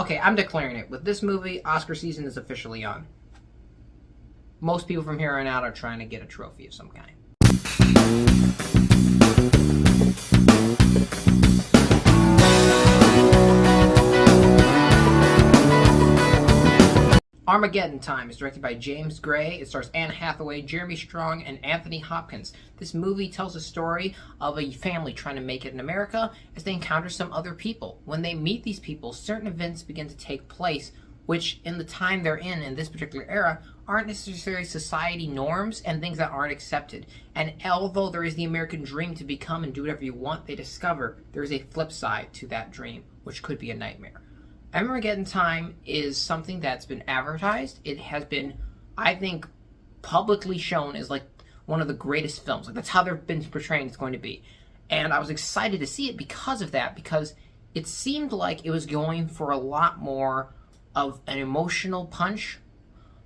Okay, I'm declaring it. With this movie, Oscar season is officially on. Most people from here on out are trying to get a trophy of some kind. Armageddon Time is directed by James Gray. It stars Anne Hathaway, Jeremy Strong, and Anthony Hopkins. This movie tells a story of a family trying to make it in America as they encounter some other people. When they meet these people, certain events begin to take place, which in the time they're in this particular era, aren't necessarily society norms and things that aren't accepted. And although there is the American dream to become and do whatever you want, they discover there is a flip side to that dream, which could be a nightmare. Armageddon Time is something that's been advertised. It has been, I think, publicly shown as like one of the greatest films. Like that's how they've been portraying it's going to be. And I was excited to see it because of that, because it seemed like it was going for a lot more of an emotional punch,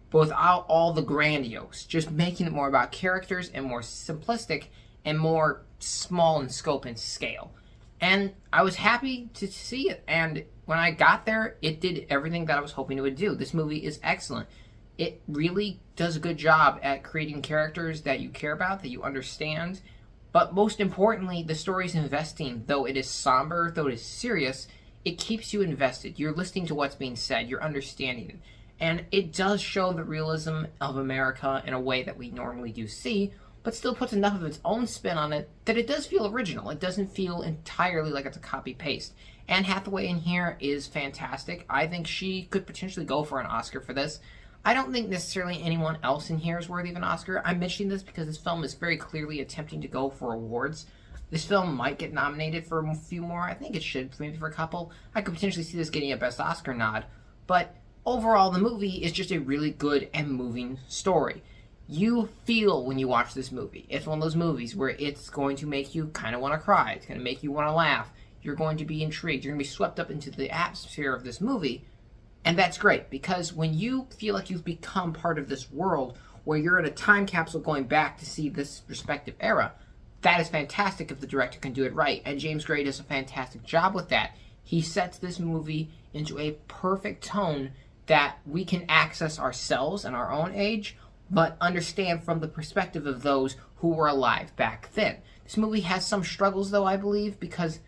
but without all the grandiose, just making it more about characters and more simplistic and more small in scope and scale. And I was happy to see it, and when I got there, it did everything that I was hoping it would do. This movie is excellent. It really does a good job at creating characters that you care about, that you understand, but most importantly, the story's investing. Though it is somber, though it is serious, it keeps you invested. You're listening to what's being said, you're understanding it. And it does show the realism of America in a way that we normally do see, but still puts enough of its own spin on it that it does feel original. It doesn't feel entirely like it's a copy-paste. Anne Hathaway in here is fantastic. I think she could potentially go for an Oscar for this. I don't think necessarily anyone else in here is worthy of an Oscar. I'm mentioning this because this film is very clearly attempting to go for awards. This film might get nominated for a few more. I think it should, maybe for a couple. I could potentially see this getting a Best Oscar nod. But overall, the movie is just a really good and moving story. You feel when you watch this movie. It's one of those movies where it's going to make you kind of want to cry. It's going to make you want to laugh. You're going to be intrigued. You're going to be swept up into the atmosphere of this movie. And that's great, because when you feel like you've become part of this world, where you're in a time capsule going back to see this respective era, that is fantastic if the director can do it right. And James Gray does a fantastic job with that. He sets this movie into a perfect tone that we can access ourselves in our own age, but understand from the perspective of those who were alive back then. This movie has some struggles, though, I believe, because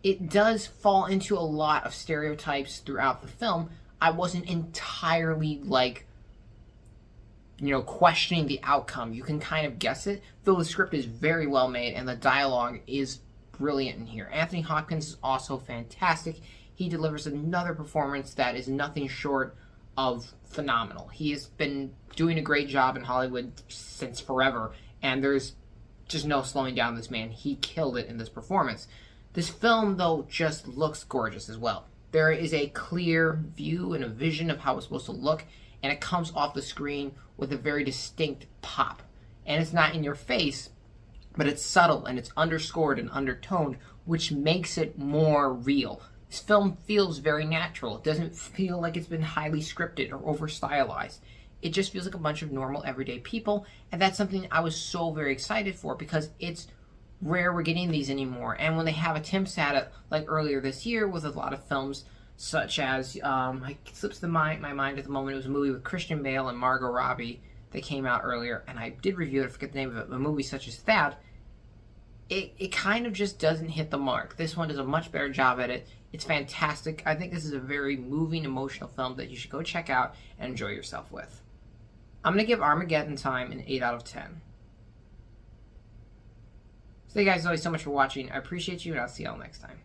it does fall into a lot of stereotypes throughout the film. I wasn't entirely, questioning the outcome. You can kind of guess it, though the script is very well made and the dialogue is brilliant in here. Anthony Hopkins is also fantastic. He delivers another performance that is nothing short of phenomenal. He has been doing a great job in Hollywood since forever, and there's just no slowing down this man. He killed it in this performance. This film, though, just looks gorgeous as well. There is a clear view and a vision of how it's supposed to look, and it comes off the screen with a very distinct pop. And it's not in your face, but it's subtle, and it's underscored and undertoned, which makes it more real. This film feels very natural. It doesn't feel like it's been highly scripted or over-stylized. It just feels like a bunch of normal, everyday people, and that's something I was so very excited for, because it's rare we're getting these anymore. And when they have attempts at it, like earlier this year with a lot of films, such as, it slips my mind at the moment, it was a movie with Christian Bale and Margot Robbie that came out earlier, and I did review it, I forget the name of it, a movie such as that, it kind of just doesn't hit the mark. This one does a much better job at it. It's fantastic. I think this is a very moving, emotional film that you should go check out and enjoy yourself with. I'm going to give Armageddon Time an 8 out of 10. So thank you guys always so much for watching. I appreciate you, and I'll see y'all next time.